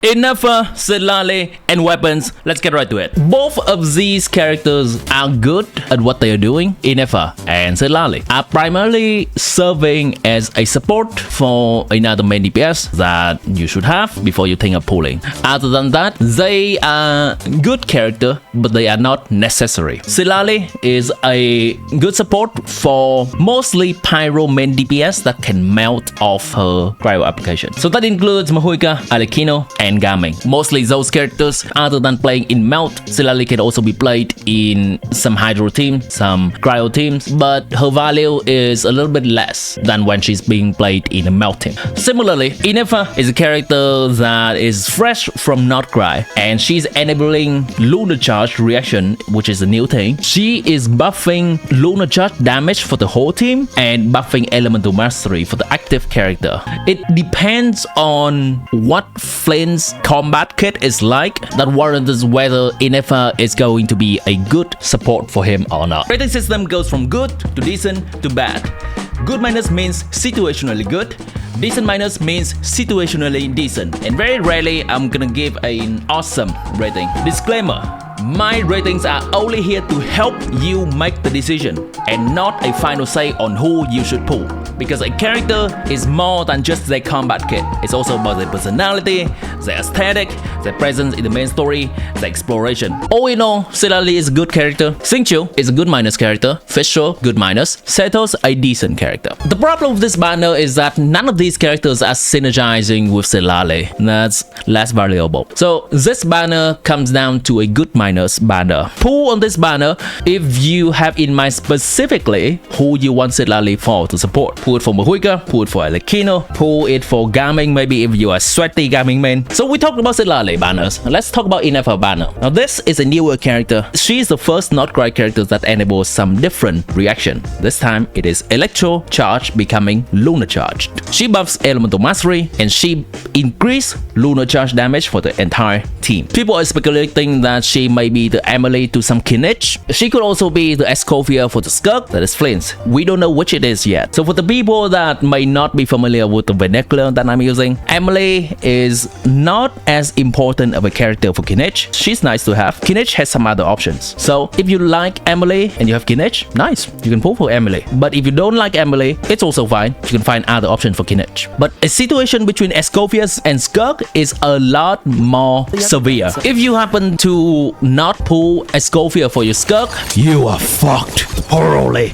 Ineffa, Citlali, and weapons. Let's get right to it. Both of these characters are good at what they are doing. Ineffa and Citlali are primarily serving as a support for another main DPS that you should have before you think of pulling. Other than that, they are good character, but they are not necessary. Citlali is a good support for mostly pyro main DPS that can melt off her cryo application. So that includes Mahuika, Alekino, and Gaming. Mostly those characters, other than playing in melt, Citlali can also be played in some hydro teams, some cryo teams, but her value is a little bit less than when she's being played in a melt team. Similarly, Ineffa is a character that is fresh from not cry, and she's enabling lunar charge reaction, which is a new thing. She is buffing lunar charge damage for the whole team and buffing elemental mastery for the active character. It depends on what Flint's combat kit is like that warrants whether Ineffa is going to be a good support for him or not. Rating system goes from good to decent to bad. Good minus means situationally good. Decent minus means situationally decent. And very rarely I'm gonna give an awesome rating. Disclaimer: my ratings are only here to help you make the decision and not a final say on who you should pull. Because a character is more than just their combat kit. It's also about their personality, their aesthetic, their presence in the main story, their exploration. All in all, Citlali is a good character. XingChill is a good minus character. Fischl, good minus. Sethos, a decent character. The problem with this banner is that none of these characters are synergizing with Citlali. That's less valuable. So this banner comes down to a good minus banner. Pull on this banner if you have in mind specifically who you want Citlali for to support. Pull it for Mahuika, pull it for Alekino, pull it for Gaming, maybe if you are sweaty Gaming main. So we talked about Citlali banners. Let's talk about Ineffa banner. Now this is a newer character. She is the first not cry character that enables some different reaction. This time it is Electro Charge becoming Lunar Charged. She buffs Elemental Mastery and she increase Lunar Charge damage for the entire team. People are speculating that she may be the Emily to some Kinich. She could also be the Escovia for the Skirk, that is Flint's. We don't know which it is yet. So for the people that may not be familiar with the vernacular that I'm using, Emily is not as important of a character for Kinich. She's nice to have. Kinich has some other options. So if you like Emily and you have Kinich, nice, you can pull for Emily. But if you don't like Emily, it's also fine. You can find other options for Kinich. But a situation between Escovias and Skirk is a lot more severe. If you happen to not pull Escovia for your Skirk, you are fucked thoroughly.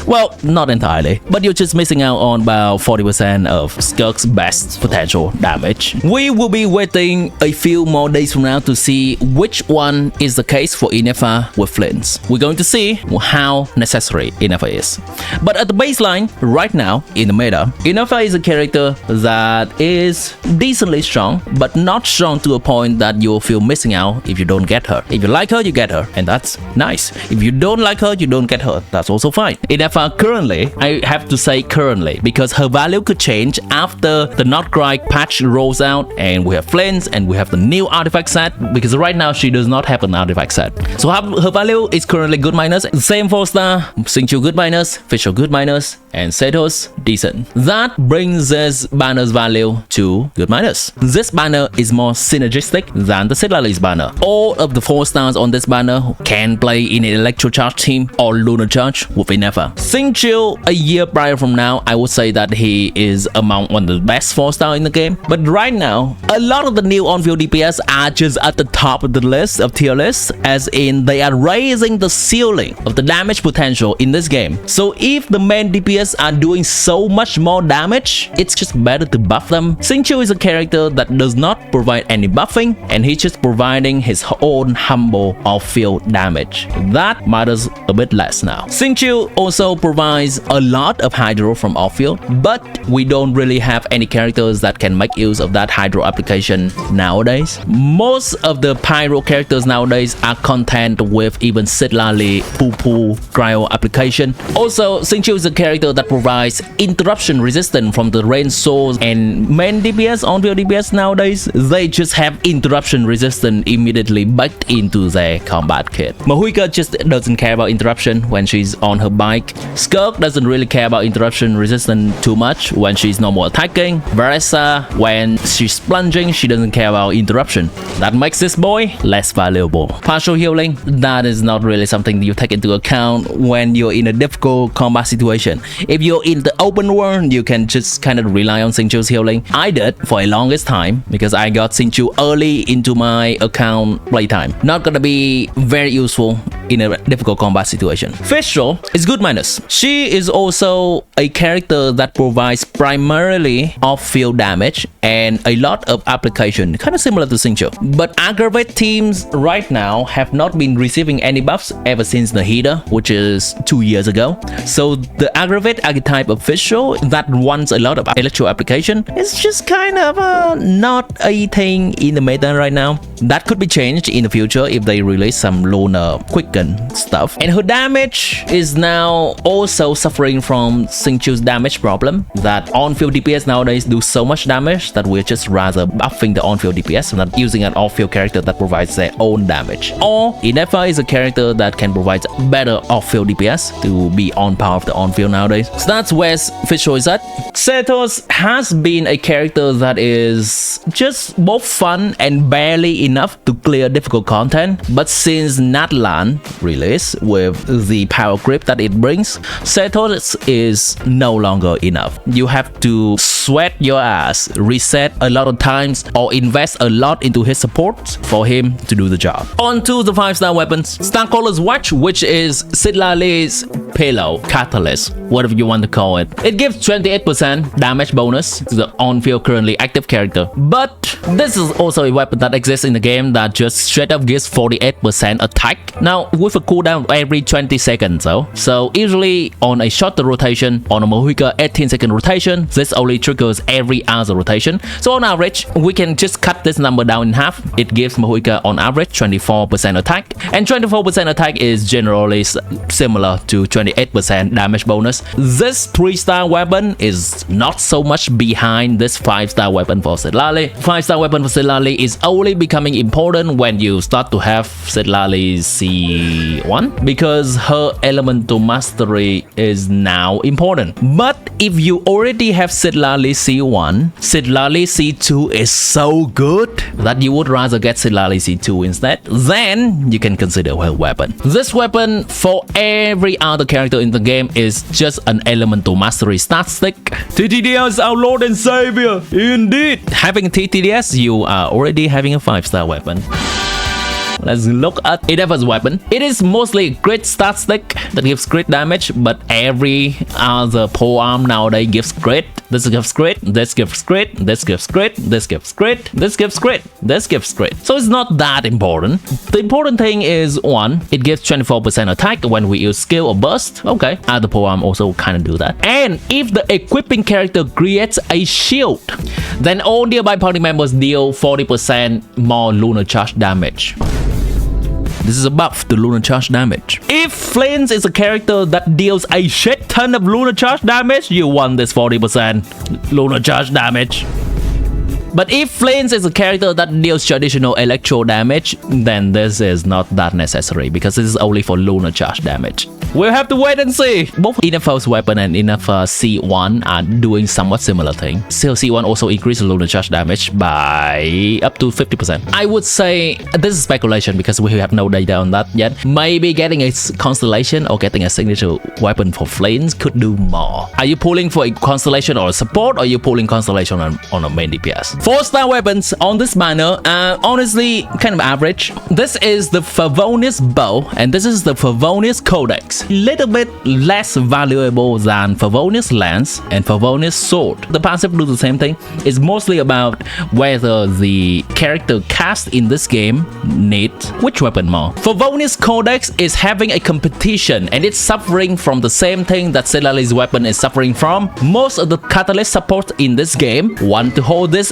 Well, not entirely, but you're just missing out on about 40% of Skirk's best potential damage. We will be waiting a few more days from now to see which one is the case for Ineffa with Flints. We're going to see how necessary Ineffa is. But at the baseline, right now, in the meta, Ineffa is a character that is decently strong, but not strong to a point that you'll feel missing out if you don't get her. If you like her, you get her, and that's nice. If you don't like her, you don't get her. That's also fine. Ineffa currently, I have to say currently, because her value could change after the Not Cry patch rolls out and we have Flints and we have the new artifact set, because right now she does not have an artifact set. So her value is currently good minus. Same 4-star, XingChill good minus, Fischl good minus, and Sethos decent. That brings this banner's value to good minus. This banner is more synergistic than the Citlali's banner. All of the 4 stars on this banner can play in an Electro Charge team or Lunar Charge with Ineffa. XingChill, a year prior from now, I would say that he is among one of the best 4-star in the game. But right now, a lot of the new on-field DPS are just at the top of the list of tier lists, as in they are raising the ceiling of the damage potential in this game. So if the main DPS are doing so much more damage, it's just better to buff them. XingChill is a character that does not provide any buffing, and he's just providing his own humble off-field damage. That matters a bit less now. XingChill also provides a lot of hydro from off-field, but we don't really have any characters that can make use of that hydro application nowadays. Most of the pyro characters nowadays are content with even Citlali poo-poo cryo application. Also, XingChill is a character that provides interruption resistance from the range source, and main DPS on field DPS nowadays, they just have interruption resistance immediately baked into their combat kit. Mahuika just doesn't care about interruption when she's on her bike. Skirk doesn't really care about interruption resistance too much when she's normal attacking. Varesa, when she's plunging, she doesn't care about interruption. That makes this boy less valuable. Partial healing, that is not really something you take into account when you're in a difficult combat situation. If you're in the open world, you can just kind of rely on XingChill's healing. I did for a longest time because I got XingChill early into my account playtime. Not gonna be very useful in a difficult combat situation. Fischl is good minus. She is also a character that provides primarily off-field damage and a lot of application, kind of similar to XingChill. But aggravate teams right now have not been receiving any buffs ever since the heater, which is 2 years ago. So the aggravate archetype of Fischl that wants a lot of electro application is just kind of not a thing in the meta right now. That could be changed in the future if they release some lunar quicken stuff. And her damage is now also suffering from XingChill's damage problem, that on-field DPS nowadays do so much damage that we're just rather buffing the on-field DPS and not using an off-field character that provides their own damage. Or Ineffa is a character that can provide better off-field DPS to be on par of the on-field nowadays. So that's where Fischl is at. Sethos has been a character that is just both fun and barely enough to clear difficult content, but since natlan release with the power creep that it brings, Sethos is no longer enough. You have to sweat your ass, reset a lot of times, or invest a lot into his support for him to do the job. On to the 5-star weapons. Starcaller's Watch, which is Citlali's pillow, catalyst, whatever you want to call it. It gives 28% damage bonus to the on-field currently active character. But this is also a weapon that exists in the game that just straight up gives 48% attack. Now, with a cooldown every 20 seconds though. So usually on a shorter rotation, on a Mahuika 18-second rotation, this only triggers every hour's rotation. So on average, we can just cut this number down in half. It gives Mahuika on average 24% attack. And 24% attack is generally similar to 28% damage bonus. This 3-star weapon is not so much behind this 5-star weapon for Citlali. 5-star weapon for Citlali is only becoming important when you start to have Citlali's C1 because her elemental mastery is now important. But if you already have Citlali C1, Citlali C2 is so good that you would rather get Citlali C2 instead, then you can consider her weapon. This weapon for every other character in the game is just an elemental mastery stat stick. TTDS, our Lord and Savior, indeed. Having TTDS, you are already having a 5-star weapon. Let's look at Ineffa's weapon. It is mostly a crit stat stick that gives crit damage, but every other polearm nowadays gives crit. This gives crit, this gives crit, this gives crit, this gives crit, this gives crit, this gives crit. So it's not that important. The important thing is, 1, it gives 24% attack when we use skill or burst. Okay, other polearm also kind of do that. And if the equipping character creates a shield, then all nearby party members deal 40% more lunar charge damage. This is a buff to lunar charge damage. If Flames is a character that deals a shit ton of lunar charge damage, you want this 40% lunar charge damage. But if Flames is a character that deals traditional electro damage, then this is not that necessary because this is only for lunar charge damage. We'll have to wait and see. Both Ineffa's weapon and Ineffa C1 are doing somewhat similar thing. Still, C1 also increases lunar charge damage by up to 50%. I would say this is speculation because we have no data on that yet. Maybe getting a constellation or getting a signature weapon for Flames could do more. Are you pulling for a constellation or a support, or are you pulling constellation on a main DPS? 4-star weapons on this banner are honestly kind of average. This is the Favonius Bow and this is the Favonius Codex. Little bit less valuable than Favonius Lance and Favonius Sword. The passive do the same thing. It's mostly about whether the character cast in this game needs which weapon more. Favonius Codex is having a competition and it's suffering from the same thing that Citlali's weapon is suffering from. Most of the catalyst supports in this game want to hold this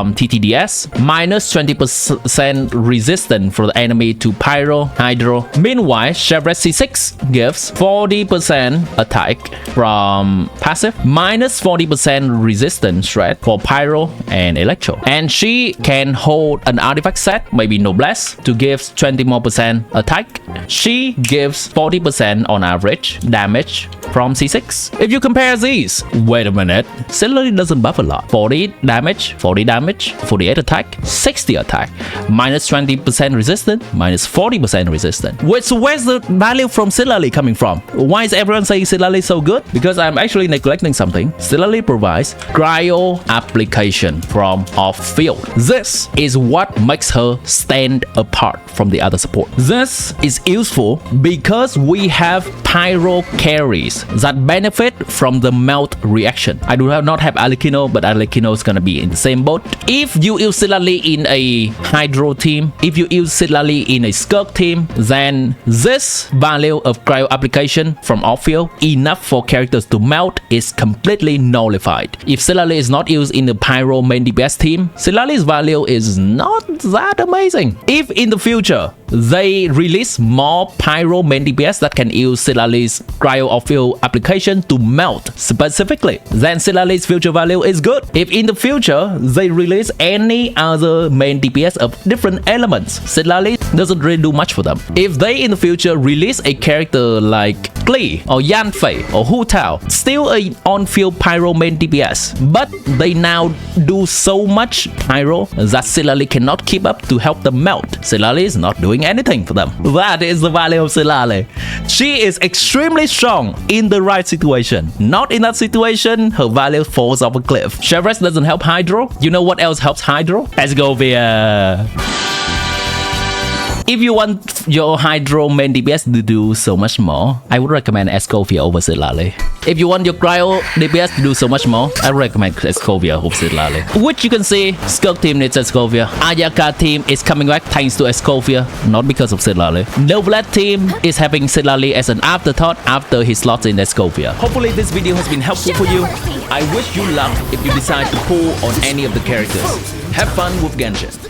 from TTDS, minus 20% resistance for the enemy to Pyro, Hydro. Meanwhile, Chevret C6 gives 40% attack from passive, minus 40% resistance threat for Pyro and Electro. And she can hold an artifact set, maybe Noblesse, to give 20% more attack. She gives 40% on average damage from C6. If you compare these, wait a minute, Citlali doesn't buff a lot. 40 damage, 48 attack, 60 attack, minus 20% resistance, minus 40% resistance. Where's the value from Citlali coming from? Why is everyone saying Citlali is so good? Because I'm actually neglecting something. Citlali provides cryo application from off-field. This is what makes her stand apart from the other support. This is useful because we have Pyro carries that benefit from the melt reaction. I do not have Alikino, but Alikino is gonna be in the same boat. If you use Citlali in a Hydro team, if you use Citlali in a Skirk team, then this value of cryo application from off-field enough for characters to melt is completely nullified. If Citlali is not used in the Pyro main DPS team, Citlali's value is not that amazing. If in the future they release more Pyro main DPS that can use Citlali's cryo off-field application to melt specifically, then Citlali's future value is good. If in the future they release any other main DPS of different elements, Citlali doesn't really do much for them. If they in the future release a character like Klee or Yanfei or Hu Tao, still a on-field Pyro main DPS, but they now do so much Pyro that Citlali cannot keep up to help them melt, Citlali is not doing anything for them. That is the value of Citlali. She is extremely strong in the right situation. Not in that situation, her value falls off a cliff. Chevret doesn't help Hydro. You know what else helps Hydro? Escovia. If you want your Hydro main DPS to do so much more, I would recommend Escovia over Citlali. If you want your Cryo DPS to do so much more, I recommend Escovia over Citlali. Which you can see, Skirk team needs Escovia. Ayaka team is coming back thanks to Escovia, not because of Citlali. Noblette team is having Citlali as an afterthought after he slots in Escovia. Hopefully this video has been helpful for you. I wish you luck if you decide to pull on any of the characters. Have fun with Genshin.